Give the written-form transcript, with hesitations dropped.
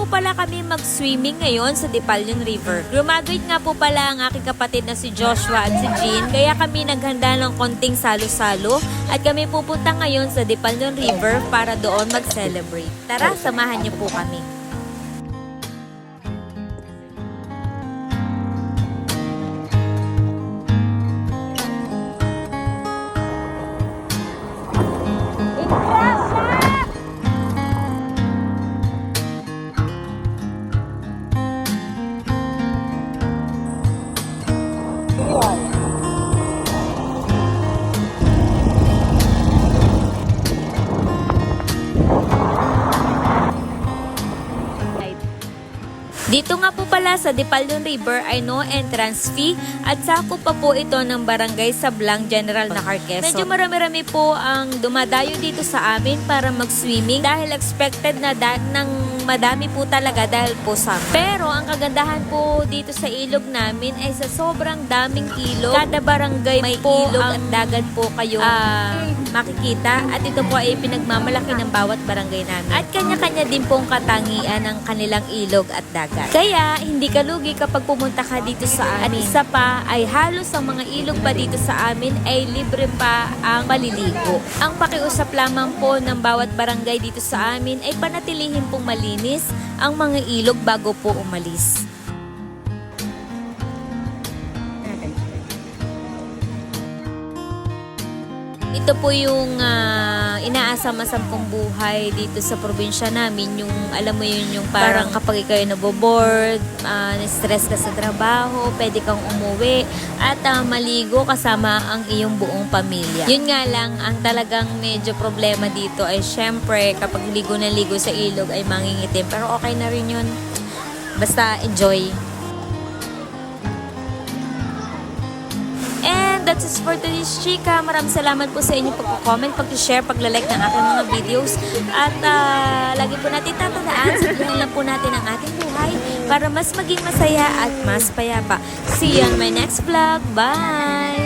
po pala kami mag-swimming ngayon sa Dipalyon River. Graduate nga po pala ang aking kapatid na si Joshua at si Jean, kaya kami naghanda ng konting salo-salo at kami pupunta ngayon sa Dipalyon River para doon mag-celebrate. Tara, samahan niyo po kami. Dito nga po pala sa Dipalyon River ay no entrance fee at sakop pa po ito ng barangay Sablang General Nacarqueso. Medyo marami-rami po ang dumadayo dito sa amin para mag-swimming dahil expected na ng madami po talaga dahil po summer. Pero ang kagandahan po dito sa ilog namin ay sa sobrang daming ilog. Kada barangay may ilog at dagat po kayo makikita at ito po ay pinagmamalaki ng bawat barangay namin. At kanya-kanya din pong katangian ng kanilang ilog at dagat. Kaya, hindi ka lugi kapag pumunta ka dito sa amin. At isa pa, ay halos ang mga ilog pa dito sa amin ay libre pa ang paliligo. Ang pakiusap lamang po ng bawat barangay dito sa amin ay panatilihin pong malinis ang mga ilog bago po umalis. Ito po yung inaasam-asam kong buhay dito sa probinsya namin. Yung, alam mo yun, yung parang kapag ikaw ay naboboard, na-stress ka sa trabaho, pwede kang umuwi at maligo kasama ang iyong buong pamilya. Yun nga lang, ang talagang medyo problema dito ay syempre kapag ligo na ligo sa ilog ay mangingitim. Pero okay na rin yun. Basta enjoy. That's it for today's chika. Maraming salamat po sa inyong pag-comment, pag-share, pag-like ng aking mga videos. At lagi po natin tatandaan, sabihin lang po natin ang ating buhay para mas maging masaya at mas payapa. See you on my next vlog. Bye!